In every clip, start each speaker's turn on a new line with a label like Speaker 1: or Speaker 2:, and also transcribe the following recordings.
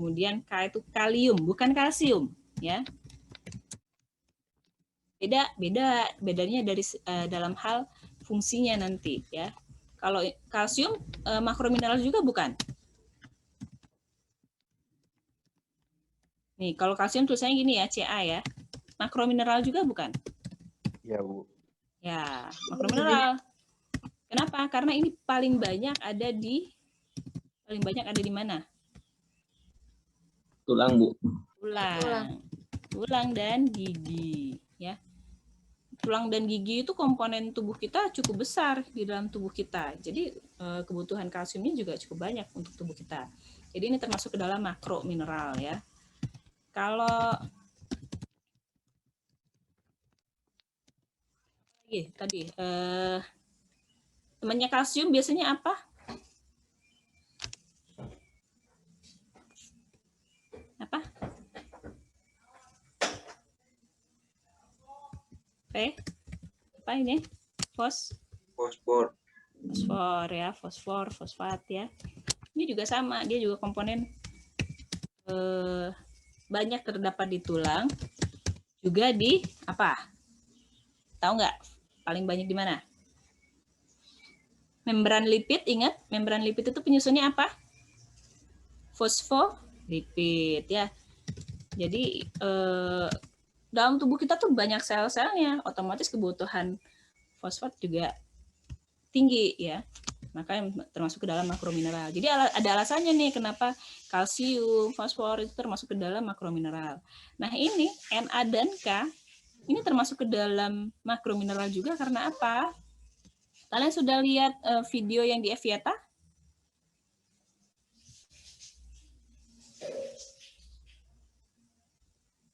Speaker 1: Kemudian K itu kalium, bukan kalsium, ya. Bedanya dari dalam hal fungsinya nanti, ya. Kalau kalsium makromineral juga bukan. Nih, kalau kalsium tulisannya gini ya, Ca ya. Makromineral juga bukan?
Speaker 2: Ya, Bu.
Speaker 1: Ya, makromineral. Kenapa? Karena ini paling banyak ada di mana?
Speaker 3: Tulang, Bu.
Speaker 1: Tulang dan gigi, ya. Tulang dan gigi itu komponen tubuh kita cukup besar di dalam tubuh kita. Jadi kebutuhan kalsiumnya juga cukup banyak untuk tubuh kita. Jadi ini termasuk ke dalam makro mineral, ya. Kalau tadi temannya kalsium biasanya apa? Apa? Apa ini?
Speaker 3: Fosfor.
Speaker 1: Fosfor ya, fosfat ya. Ini juga sama, dia juga komponen banyak terdapat di tulang, juga di apa? Tahu nggak? Paling banyak di mana? Membran lipid, ingat? Membran lipid itu penyusunnya apa? Fosfolipid ya. Jadi dalam tubuh kita tuh banyak sel-selnya, otomatis kebutuhan fosfat juga tinggi ya. Makanya termasuk ke dalam makromineral. Jadi ada alasannya nih kenapa kalsium, fosfor itu termasuk ke dalam makromineral. Nah ini Na dan K ini termasuk ke dalam makromineral juga karena apa? Kalian sudah lihat video yang di Eviata?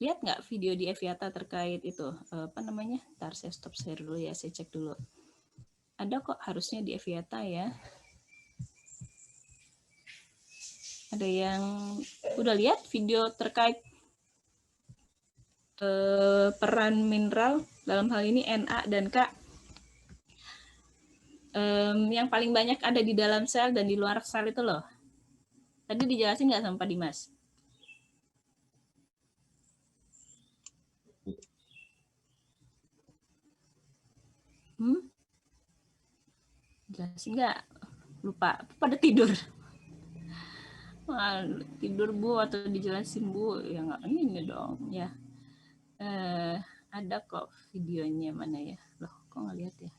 Speaker 1: Lihat nggak video di Eviata terkait itu? Apa namanya? Ntar saya stop share dulu ya, saya cek dulu. Ada kok harusnya di Eviata ya. Ada yang udah lihat video terkait peran mineral dalam hal ini Na dan K? Yang paling banyak ada di dalam sel dan di luar sel itu loh. Tadi dijelasin nggak sama Pak Dimas? Jelasin nggak? Lupa. Pada tidur. Wah, tidur Bu atau dijelasin Bu? Ya nggak ini dong ya. Ada kok videonya, mana ya? Loh, kok nggak lihat ya?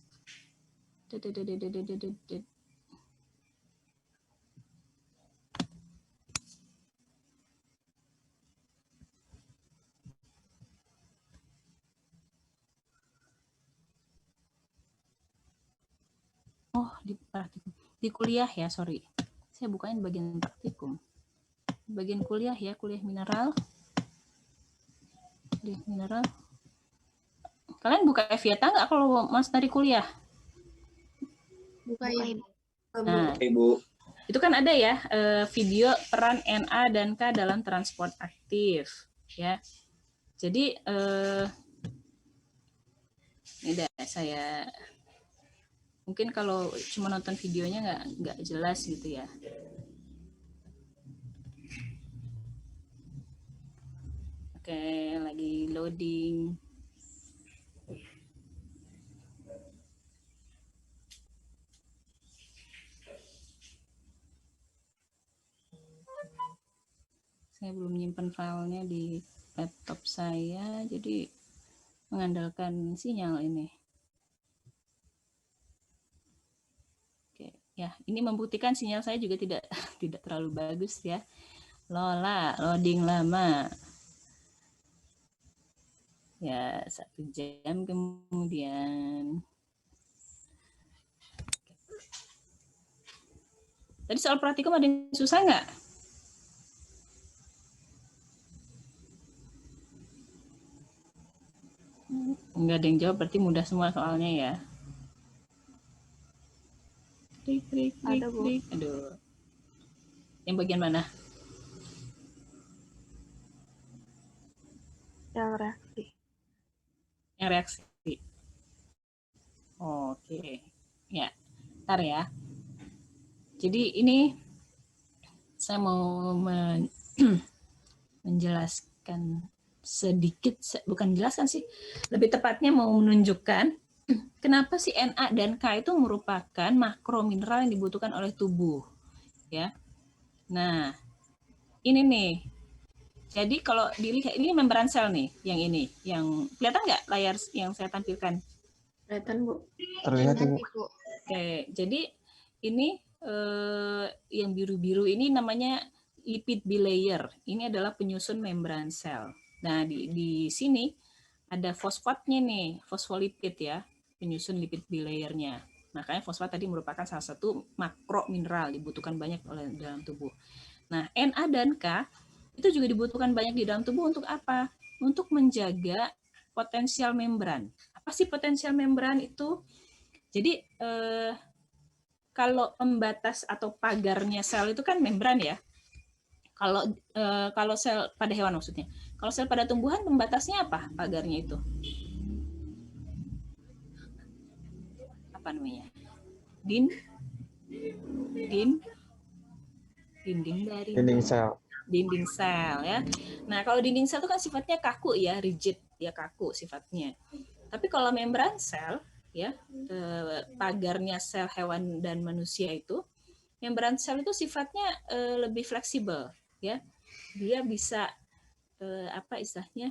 Speaker 1: Oh, di praktikum. Di kuliah ya, sorry. Saya bukain bagian praktikum. Bagian kuliah ya, kuliah mineral. Kuliah mineral. Kalian buka Eviata nggak kalau Mas dari kuliah?
Speaker 4: Buka Ibu.
Speaker 1: Nah,
Speaker 3: Ibu.
Speaker 1: itu kan ada ya video peran Na dan K dalam transport aktif, ya. Jadi ini dah saya mungkin kalau cuma nonton videonya nggak jelas gitu ya. Oke, lagi loading. Saya belum menyimpan filenya di laptop saya, jadi mengandalkan sinyal ini. Oke, ya, ini membuktikan sinyal saya juga tidak terlalu bagus ya. Lola, loading lama. Ya, 1 jam kemudian. Tadi soal praktikum ada yang susah nggak? Nggak ada yang jawab, berarti mudah semua soalnya ya. Klik. Aduh. Yang bagian mana?
Speaker 4: Yang reaksi.
Speaker 1: Yang reaksi. Oke. Ya, ntar ya. Jadi ini saya mau menjelaskan sedikit, bukan jelaskan sih, lebih tepatnya mau menunjukkan kenapa si Na dan K itu merupakan makromineral yang dibutuhkan oleh tubuh, ya. Nah, ini nih. Jadi kalau dilihat ini membran sel nih, yang ini, yang kelihatan nggak layar yang saya tampilkan?
Speaker 4: Kelihatan, Bu.
Speaker 3: Terlihat, Ibu.
Speaker 1: Oke, jadi ini yang biru-biru ini namanya lipid bilayer. Ini adalah penyusun membran sel. Nah, di sini ada fosfatnya nih, fosfolipid ya, penyusun lipid bilayernya. Makanya fosfat tadi merupakan salah satu makromineral dibutuhkan banyak oleh dalam tubuh. Nah, Na dan K itu juga dibutuhkan banyak di dalam tubuh untuk apa? Untuk menjaga potensial membran. Apa sih potensial membran itu? Jadi kalau pembatas atau pagarnya sel itu kan membran ya. Kalau sel pada hewan maksudnya. Kalau sel pada tumbuhan pembatasnya apa? Pagarnya itu. Apa namanya? Dinding dari
Speaker 3: Dinding sel.
Speaker 1: Dinding sel ya. Nah, kalau dinding sel itu kan sifatnya kaku ya, rigid, ya kaku sifatnya. Tapi kalau membran sel ya, pagarnya sel hewan dan manusia itu, membran sel itu sifatnya lebih fleksibel ya. Dia bisa apa istilahnya?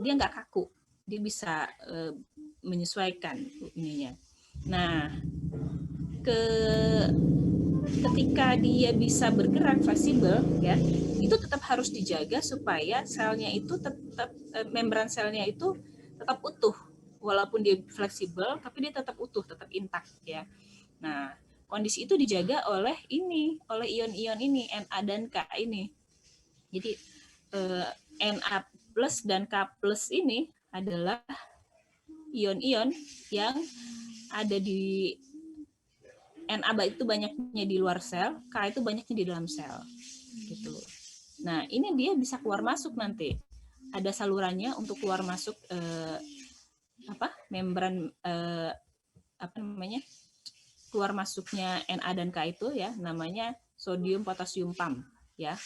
Speaker 1: Dia nggak kaku. Dia bisa menyesuaikan ininya. Nah, ketika dia bisa bergerak fleksibel ya, itu tetap harus dijaga supaya selnya itu tetap membran selnya itu tetap utuh, walaupun dia fleksibel tapi dia tetap utuh, tetap intak ya. Nah, kondisi itu dijaga oleh ion-ion ini, Na dan K ini. Jadi Na plus dan K plus ini adalah ion-ion yang ada di Na itu banyaknya di luar sel, K itu banyaknya di dalam sel. Gitu. Nah, ini dia bisa keluar masuk nanti. Ada salurannya untuk keluar masuk membran apa namanya? Keluar masuknya Na dan K itu ya, namanya sodium potasium pump ya.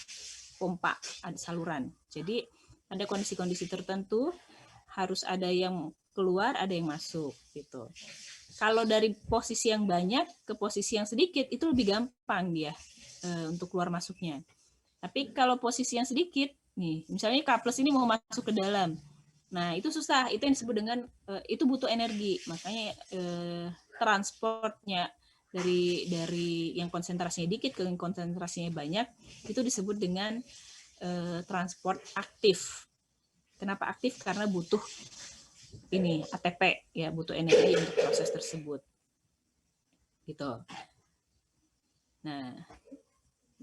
Speaker 1: Pompa, ada saluran. Jadi ada kondisi-kondisi tertentu harus ada yang keluar, ada yang masuk gitu. Kalau dari posisi yang banyak ke posisi yang sedikit itu lebih gampang dia untuk keluar masuknya. Tapi kalau posisi yang sedikit, nih misalnya K plus ini mau masuk ke dalam, nah itu susah. Itu yang disebut dengan itu butuh energi. Makanya transportnya dari yang konsentrasinya dikit ke yang konsentrasinya banyak itu disebut dengan transport aktif. Kenapa aktif? Karena butuh ini ATP ya, butuh energi untuk proses tersebut gitu. Nah,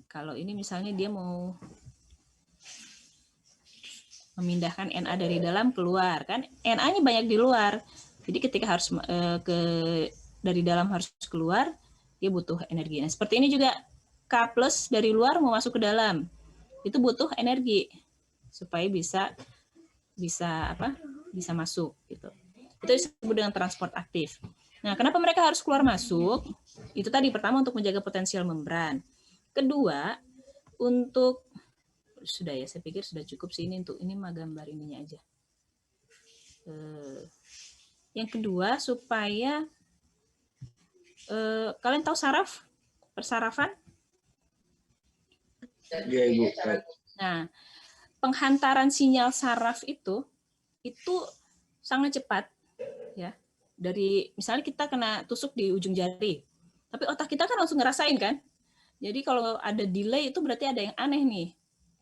Speaker 1: kalau ini misalnya dia mau memindahkan Na dari dalam keluar kan, Na-nya banyak di luar, jadi ketika harus dari dalam harus keluar dia butuh energi. Nah, seperti ini juga K plus dari luar mau masuk ke dalam itu butuh energi supaya bisa masuk gitu. Itu disebut dengan transport aktif. Nah, kenapa mereka harus keluar masuk? Itu tadi pertama untuk menjaga potensial membran. Kedua, untuk sudah ya, saya pikir sudah cukup sih ini untuk ini mah gambar ininya aja. Yang kedua supaya kalian tahu saraf, persarafan?
Speaker 3: Iya, Ibu.
Speaker 1: Nah, penghantaran sinyal saraf itu sangat cepat ya. Dari misalnya kita kena tusuk di ujung jari, tapi otak kita kan langsung ngerasain kan. Jadi kalau ada delay itu berarti ada yang aneh nih.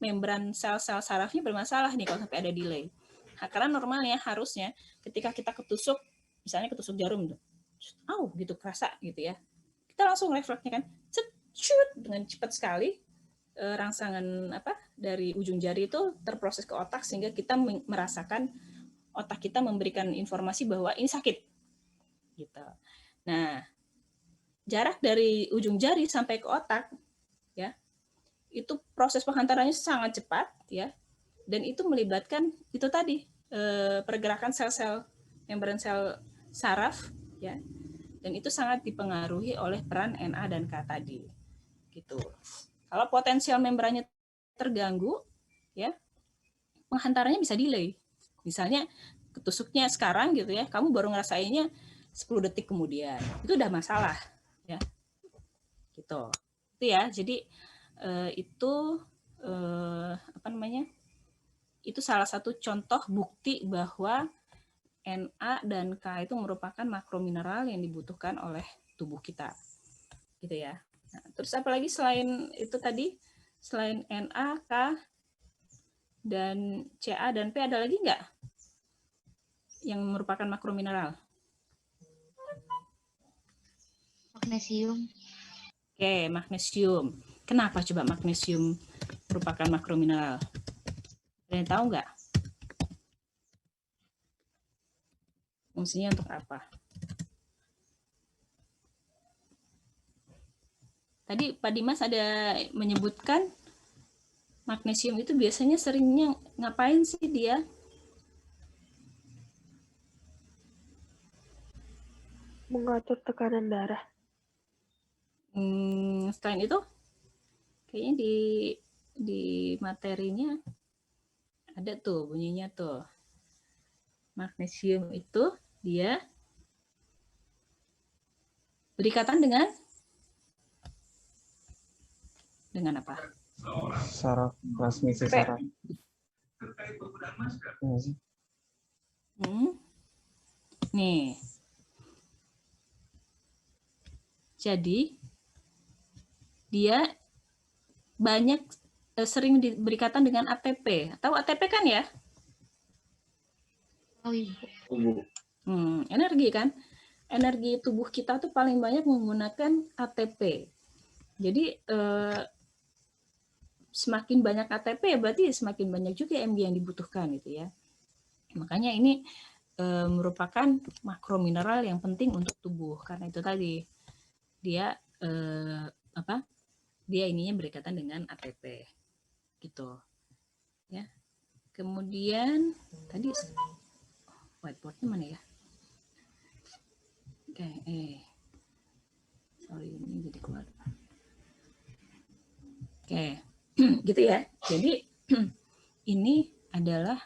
Speaker 1: Membran sel-sel sarafnya bermasalah nih kalau sampai ada delay. Nah, karena normalnya harusnya ketika kita ketusuk, misalnya ketusuk jarum tuh, gitu kerasa gitu ya. Kita langsung refleksnya kan, dengan cepat sekali rangsangan dari ujung jari itu terproses ke otak sehingga kita merasakan otak kita memberikan informasi bahwa ini sakit gitu. Nah, jarak dari ujung jari sampai ke otak ya itu proses penghantarannya sangat cepat ya, dan itu melibatkan itu tadi pergerakan sel-sel membran sel saraf ya, dan itu sangat dipengaruhi oleh peran Na dan K tadi gitu. Kalau potensial membrannya terganggu, ya, penghantarannya bisa delay. Misalnya ketusuknya sekarang gitu ya, kamu baru ngerasainnya 10 detik kemudian, itu udah masalah, ya, gitu. Itu ya, jadi itu apa namanya? Itu salah satu contoh bukti bahwa Na dan K itu merupakan makromineral yang dibutuhkan oleh tubuh kita, gitu ya. Nah, terus apalagi selain itu tadi, selain Na, K, dan Ca dan P ada lagi nggak yang merupakan makromineral?
Speaker 4: Magnesium.
Speaker 1: Oke, magnesium. Kenapa coba magnesium merupakan makromineral? Ada yang tahu nggak? Fungsinya untuk apa? Tadi Pak Dimas ada menyebutkan magnesium itu biasanya seringnya ngapain sih dia?
Speaker 4: Mengatur tekanan darah.
Speaker 1: Selain itu, kayaknya di materinya ada tuh bunyinya tuh. Magnesium itu dia berikatan dengan apa?
Speaker 3: Saraf, transmisi saraf.
Speaker 1: Nih. Jadi dia banyak sering berikatan dengan ATP. Tahu ATP kan ya?
Speaker 4: Oh, Ibu.
Speaker 1: Energi kan? Energi tubuh kita tuh paling banyak menggunakan ATP. Jadi semakin banyak ATP berarti semakin banyak juga Mg yang dibutuhkan gitu ya. Makanya ini merupakan makromineral yang penting untuk tubuh karena itu tadi dia dia ininya berikatan dengan ATP gitu ya. Kemudian tadi whiteboardnya mana ya? Oke, sorry ini jadi keluar. Oke, gitu ya. Jadi ini adalah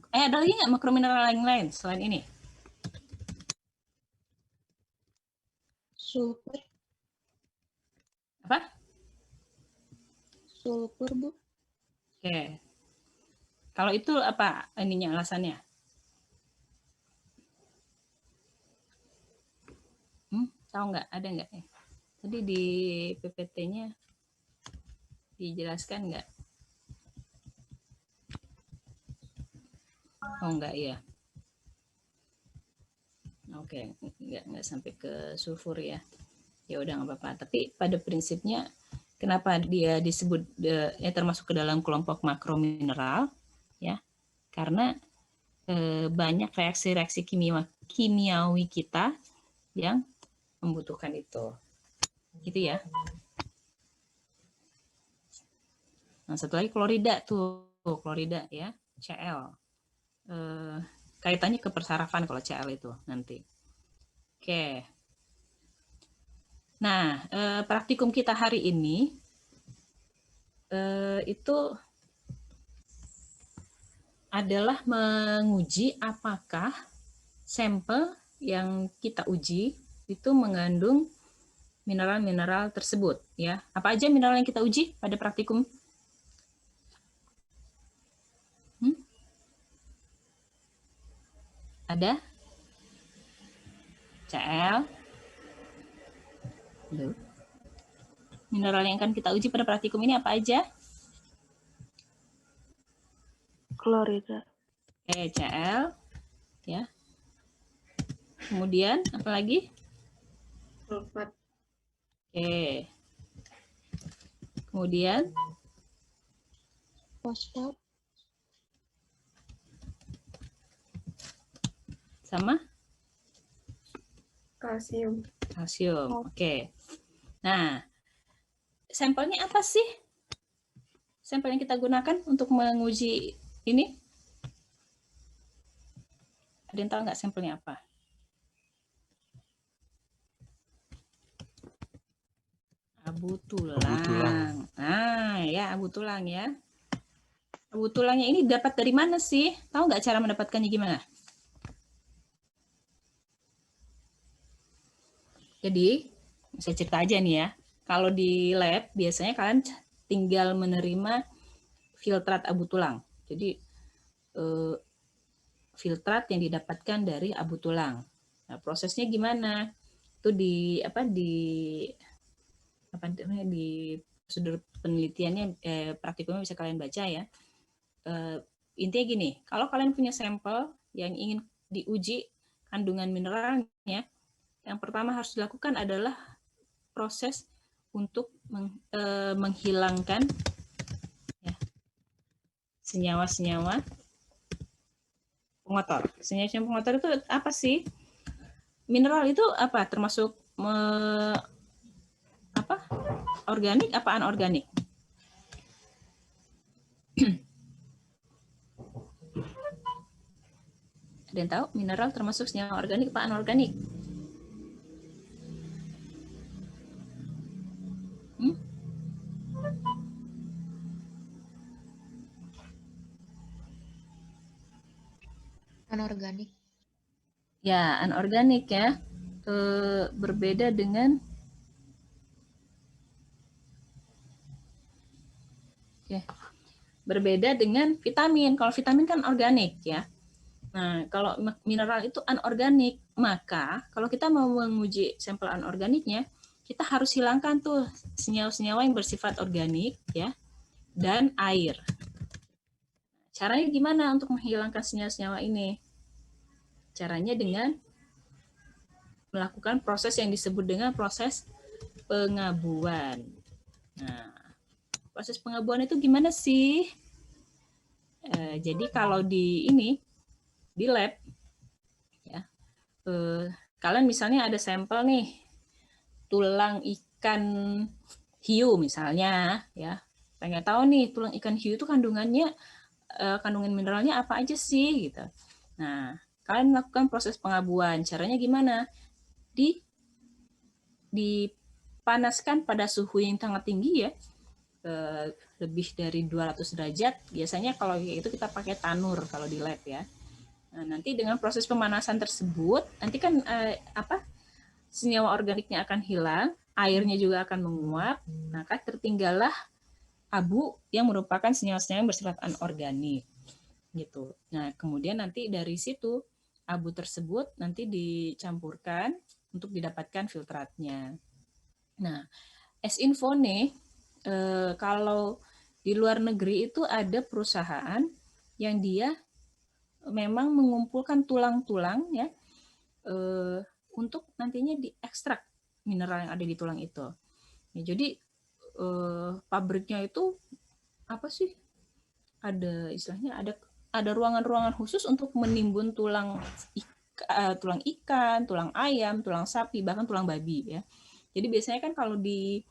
Speaker 1: ada lagi nggak makromineral yang lain selain ini?
Speaker 4: Sulfur.
Speaker 1: Apa?
Speaker 4: Sulfur, Bu.
Speaker 1: Oke. Kalau itu apa ininya alasannya? Tahu nggak? Ada nggak? Tadi di PPT-nya dijelaskan nggak? Oh nggak ya. Oke, nggak sampai ke sulfur ya. Ya udah nggak apa-apa. Tapi pada prinsipnya kenapa dia disebut termasuk ke dalam kelompok makromineral ya? Karena banyak reaksi-reaksi kimiawi kita yang membutuhkan itu. Gitu ya. Nah, satu lagi klorida tuh, klorida ya, Cl. Kaitannya ke persarafan kalau Cl itu nanti. Oke. Nah, praktikum kita hari ini itu adalah menguji apakah sampel yang kita uji itu mengandung mineral-mineral tersebut ya. Apa aja mineral yang kita uji pada praktikum? Ada Cl. Mineral yang akan kita uji pada praktikum ini apa aja?
Speaker 4: Klorida.
Speaker 1: Cl ya. Kemudian apa lagi?
Speaker 4: Sulfat.
Speaker 1: Kemudian
Speaker 4: Fosfat.
Speaker 1: sama
Speaker 4: Kalsium.
Speaker 1: kalsium. Oke. Nah, sampelnya apa sih? Sampel yang kita gunakan untuk menguji ini? Ada yang tahu nggak sampelnya apa? Abu tulang. ya, abu tulang ya. Abu tulangnya ini dapat dari mana sih? Tahu nggak cara mendapatkannya gimana? Jadi, saya cerita aja nih ya. Kalau di lab, biasanya kalian tinggal menerima filtrat abu tulang. Jadi, filtrat yang didapatkan dari abu tulang. Nah, prosesnya gimana? Itu di prosedur penelitiannya, praktikumnya bisa kalian baca ya. Intinya gini, kalau kalian punya sampel yang ingin diuji kandungan mineralnya, yang pertama harus dilakukan adalah proses untuk menghilangkan ya, senyawa-senyawa pengotor. Senyawa-senyawa pengotor itu apa sih? Mineral itu apa? Termasuk organik apa anorganik? Ada yang tahu mineral termasuk senyawa organik apa anorganik?
Speaker 2: Anorganik.
Speaker 1: Ya, anorganik ya. Berbeda dengan berbeda dengan vitamin. Kalau vitamin kan organik ya. Nah, kalau mineral itu anorganik, maka kalau kita mau menguji sampel anorganiknya, kita harus hilangkan tuh senyawa-senyawa yang bersifat organik ya dan air. Caranya gimana untuk menghilangkan senyawa-senyawa ini? Caranya dengan melakukan proses yang disebut dengan proses pengabuan. Nah, proses pengabuan itu gimana sih? Jadi kalau di lab, ya, kalian misalnya ada sampel nih tulang ikan hiu misalnya, ya, pengen tahu nih tulang ikan hiu itu kandungannya kandungan mineralnya apa aja sih gitu. Nah, kalian melakukan proses pengabuan. Caranya gimana? Dipanaskan pada suhu yang sangat tinggi ya, lebih dari 200 derajat. Biasanya kalau itu kita pakai tanur kalau di lab ya. Nah, nanti dengan proses pemanasan tersebut, nanti kan senyawa organiknya akan hilang, airnya juga akan menguap, maka tertinggallah abu yang merupakan senyawa-senyawa yang bersifat anorganik gitu. Nah, kemudian nanti dari situ abu tersebut nanti dicampurkan untuk didapatkan filtratnya. Nah, as info nih, kalau di luar negeri itu ada perusahaan yang dia memang mengumpulkan tulang-tulang ya untuk nantinya diekstrak mineral yang ada di tulang itu. Ya, jadi pabriknya itu apa sih? Ada istilahnya ada ruangan-ruangan khusus untuk menimbun tulang ikan, tulang ayam, tulang sapi, bahkan tulang babi ya. Jadi biasanya kan kalau di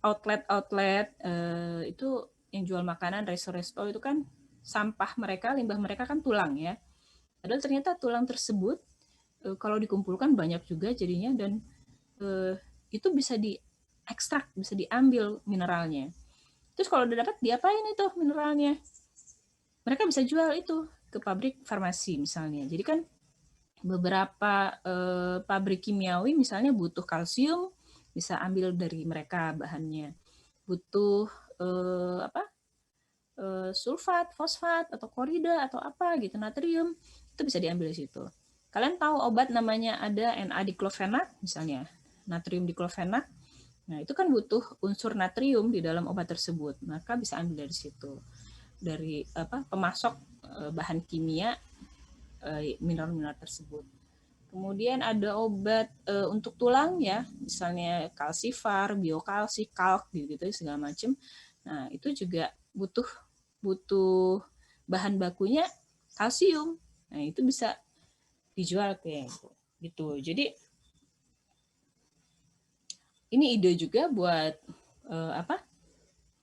Speaker 1: outlet itu yang jual makanan, resto-resto itu kan sampah mereka, limbah mereka kan tulang ya. Padahal ternyata tulang tersebut kalau dikumpulkan banyak juga jadinya dan itu bisa diekstrak, bisa diambil mineralnya. Terus kalau udah dapat diapain itu mineralnya? Mereka bisa jual itu ke pabrik farmasi misalnya. Jadi kan beberapa pabrik kimiawi misalnya butuh kalsium, bisa ambil dari mereka bahannya. Butuh sulfat, fosfat, atau klorida, atau apa gitu, natrium, itu bisa diambil di situ. Kalian tahu obat namanya ada Na-diklofenat misalnya, natrium diklofenat. Nah, itu kan butuh unsur natrium di dalam obat tersebut, maka bisa ambil dari situ. Dari pemasok bahan kimia mineral-mineral tersebut. Kemudian ada obat untuk tulang ya, misalnya kalsivar, biokalsi, kalk gitu segala macam. Nah, itu juga butuh bahan bakunya kalsium. Nah, itu bisa dijual kayak gitu. Jadi ini ide juga buat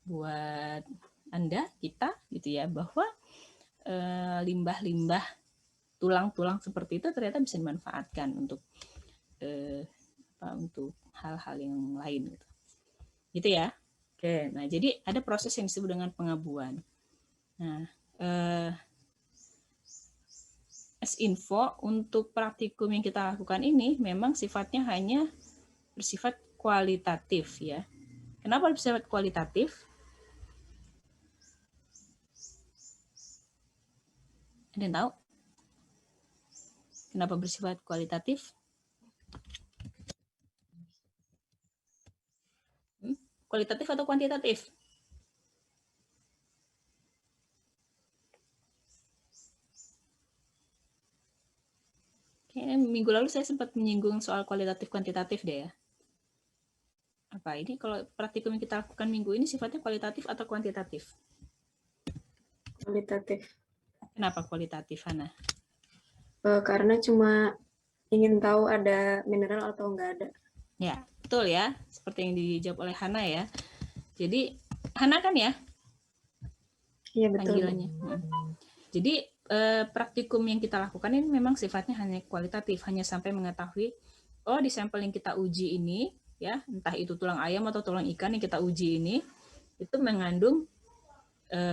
Speaker 1: buat Anda, kita gitu ya, bahwa limbah-limbah tulang-tulang seperti itu ternyata bisa dimanfaatkan untuk untuk hal-hal yang lain gitu. Gitu ya. Oke, nah jadi ada proses yang disebut dengan pengabuan. Nah, as info untuk praktikum yang kita lakukan ini memang sifatnya hanya bersifat kualitatif ya. Kenapa bersifat kualitatif? Ada yang tahu? Kenapa bersifat kualitatif? Kualitatif atau kuantitatif? Kayaknya minggu lalu saya sempat menyinggung soal kualitatif kuantitatif deh ya. Apa ini kalau praktikum yang kita lakukan minggu ini sifatnya kualitatif atau kuantitatif?
Speaker 2: Kualitatif.
Speaker 1: Kenapa kualitatif, Hana?
Speaker 2: Karena cuma ingin tahu ada mineral atau enggak ada.
Speaker 1: Ya, betul ya. Seperti yang dijawab oleh Hana ya. Jadi, Hana kan ya?
Speaker 2: Iya, betul.
Speaker 1: Panggilannya. Jadi, praktikum yang kita lakukan ini memang sifatnya hanya kualitatif, hanya sampai mengetahui, oh di sampel yang kita uji ini, ya entah itu tulang ayam atau tulang ikan yang kita uji ini, itu mengandung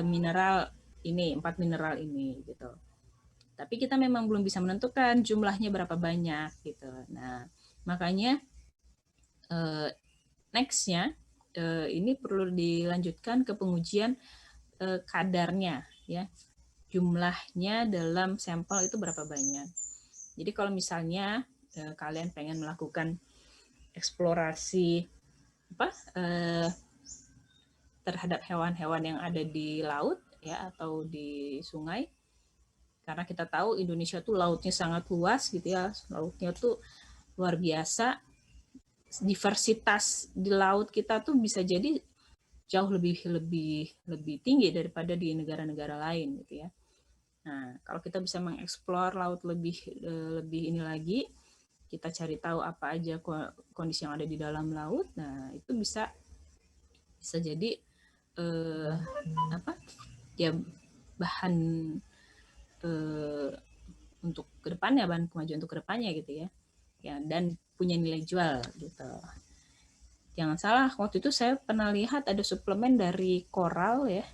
Speaker 1: mineral ini, 4 mineral ini, gitu. Tapi kita memang belum bisa menentukan jumlahnya berapa banyak gitu. Nah, makanya next-nya ini perlu dilanjutkan ke pengujian kadarnya ya. Jumlahnya dalam sampel itu berapa banyak. Jadi kalau misalnya kalian pengen melakukan eksplorasi terhadap hewan-hewan yang ada di laut ya atau di sungai, karena kita tahu Indonesia tuh lautnya sangat luas gitu ya, lautnya tuh luar biasa, diversitas di laut kita tuh bisa jadi jauh lebih tinggi daripada di negara-negara lain gitu ya. Nah, kalau kita bisa mengeksplor laut lebih ini lagi, kita cari tahu apa aja kondisi yang ada di dalam laut, nah itu bisa jadi ya bahan untuk kedepannya, bahan kemajuan untuk kedepannya gitu ya, dan punya nilai jual gitu. Jangan salah, waktu itu saya pernah lihat ada suplemen dari koral ya,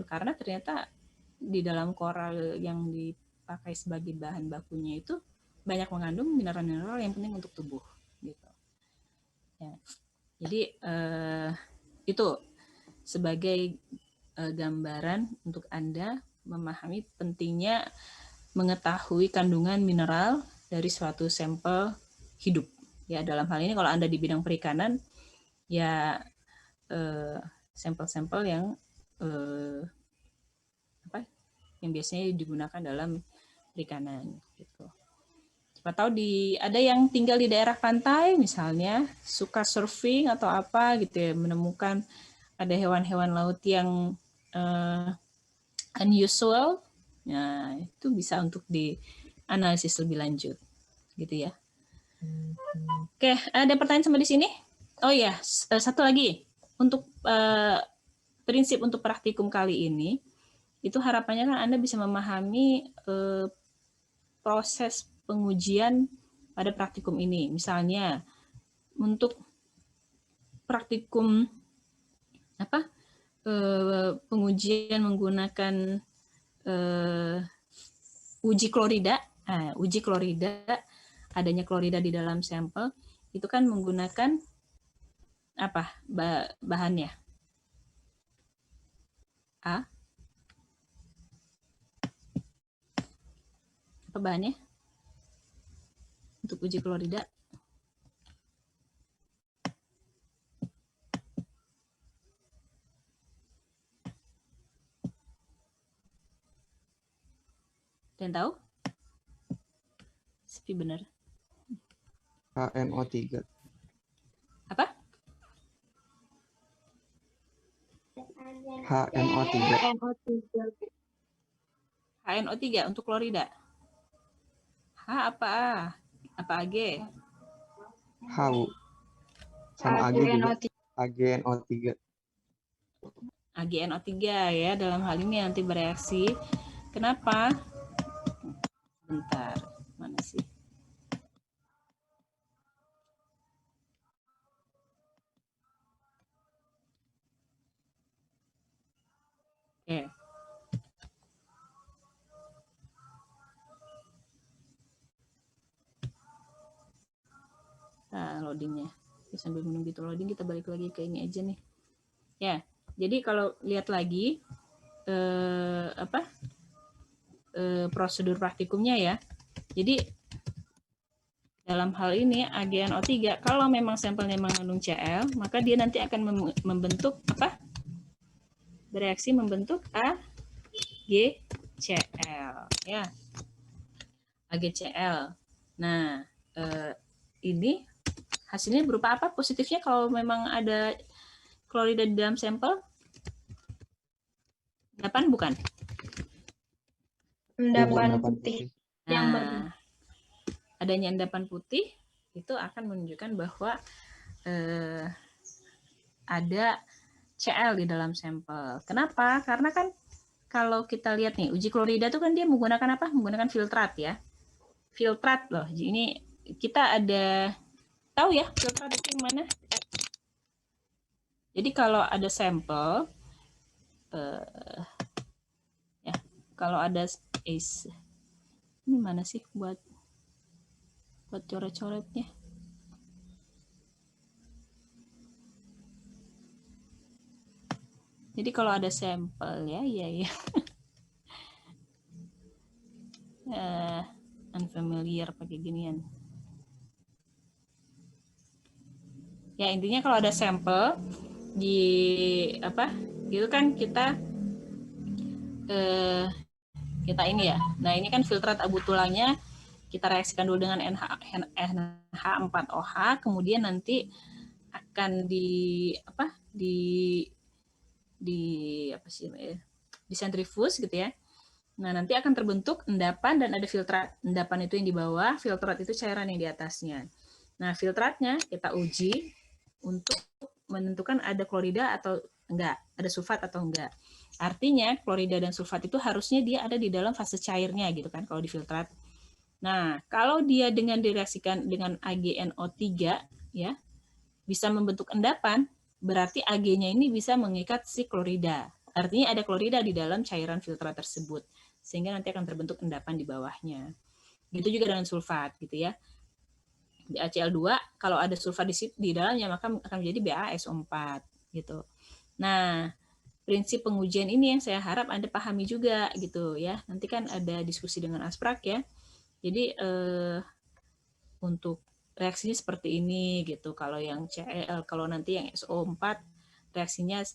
Speaker 1: karena ternyata di dalam koral yang dipakai sebagai bahan bakunya itu banyak mengandung mineral-mineral yang penting untuk tubuh gitu. Ya. Jadi itu sebagai gambaran untuk Anda memahami pentingnya mengetahui kandungan mineral dari suatu sampel hidup. Ya, dalam hal ini kalau Anda di bidang perikanan, ya sampel-sampel yang yang biasanya digunakan dalam perikanan gitu. Siapa tahu ada yang tinggal di daerah pantai misalnya, suka surfing atau apa gitu ya, menemukan ada hewan-hewan laut yang unusual, nah itu bisa untuk dianalisis lebih lanjut, gitu ya. Oke, ada pertanyaan sampai di sini? Oh ya, satu lagi untuk prinsip untuk praktikum kali ini, itu harapannya kan Anda bisa memahami proses pengujian pada praktikum ini. Misalnya untuk praktikum pengujian menggunakan uji klorida. Nah, uji klorida, adanya klorida di dalam sampel itu kan menggunakan apa bahannya? Apa bahannya untuk uji klorida? Dan tahu? Sepi benar.
Speaker 3: HNO3.
Speaker 1: Apa?
Speaker 3: HNO3.
Speaker 1: HNO3 untuk klorida. H apa A? Apa AG?
Speaker 3: H, Bu. Sama AG juga. AgNO3.
Speaker 1: AgNO3 ya, dalam hal ini nanti bereaksi. Kenapa? Bentar, mana sih? Oke. Nah, loadingnya. Sambil menunggu itu loading, kita balik lagi ke ini aja nih. Ya, jadi kalau lihat lagi prosedur praktikumnya ya. Jadi dalam hal ini AgNO3 kalau memang sampelnya mengandung Cl, maka dia nanti akan membentuk apa? Bereaksi membentuk AgCl ya. AgCl. Nah, ini hasilnya berupa apa? Positifnya kalau memang ada klorida di dalam sampel? Endapan bukan?
Speaker 5: Endapan putih.
Speaker 1: Nah, adanya endapan putih itu akan menunjukkan bahwa ada Cl di dalam sampel. Kenapa? Karena kan kalau kita lihat nih, uji klorida itu kan dia menggunakan apa? Menggunakan filtrat ya. Filtrat loh. Ini kita ada tahu ya filtrat itu yang mana? Jadi kalau ada sampel, ya kalau ada ini mana sih buat coret-coretnya? Jadi kalau ada sampel ya. Unfamiliar pakai ginian. Ya intinya kalau ada sampel di apa? Itu kan kita ini ya. Nah, ini kan filtrat abu tulangnya kita reaksikan dulu dengan NH4OH, kemudian nanti akan disentrifus gitu ya. Nah, nanti akan terbentuk endapan dan ada filtrat. Endapan itu yang di bawah, filtrat itu cairan yang di atasnya. Nah, filtratnya kita uji untuk menentukan ada klorida atau enggak, ada sulfat atau enggak. Artinya klorida dan sulfat itu harusnya dia ada di dalam fase cairnya gitu kan kalau di filtrat. Nah, kalau dia dengan direaksikan dengan AgNO3 ya, bisa membentuk endapan, berarti Ag-nya ini bisa mengikat si klorida. Artinya ada klorida di dalam cairan filtrat tersebut, sehingga nanti akan terbentuk endapan di bawahnya. Gitu juga dengan sulfat gitu ya. Di ACl2 kalau ada sulfat di dalamnya maka akan menjadi BaSO4 gitu. Nah, prinsip pengujian ini yang saya harap Anda pahami juga gitu ya. Nanti kan ada diskusi dengan Asprak ya. Jadi untuk reaksinya seperti ini gitu. Kalau yang Cl, kalau nanti yang SO4 reaksinya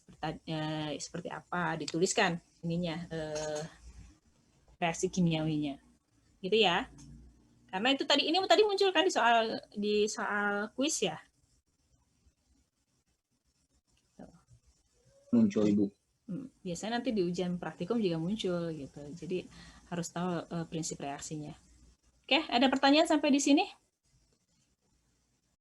Speaker 1: seperti apa? Dituliskan ininya reaksi kimiawinya. Gitu ya. Karena itu tadi muncul kan di soal kuis ya.
Speaker 6: Muncul Ibu.
Speaker 1: Biasanya nanti di ujian praktikum juga muncul gitu. Jadi harus tahu prinsip reaksinya. Oke, ada pertanyaan sampai di sini?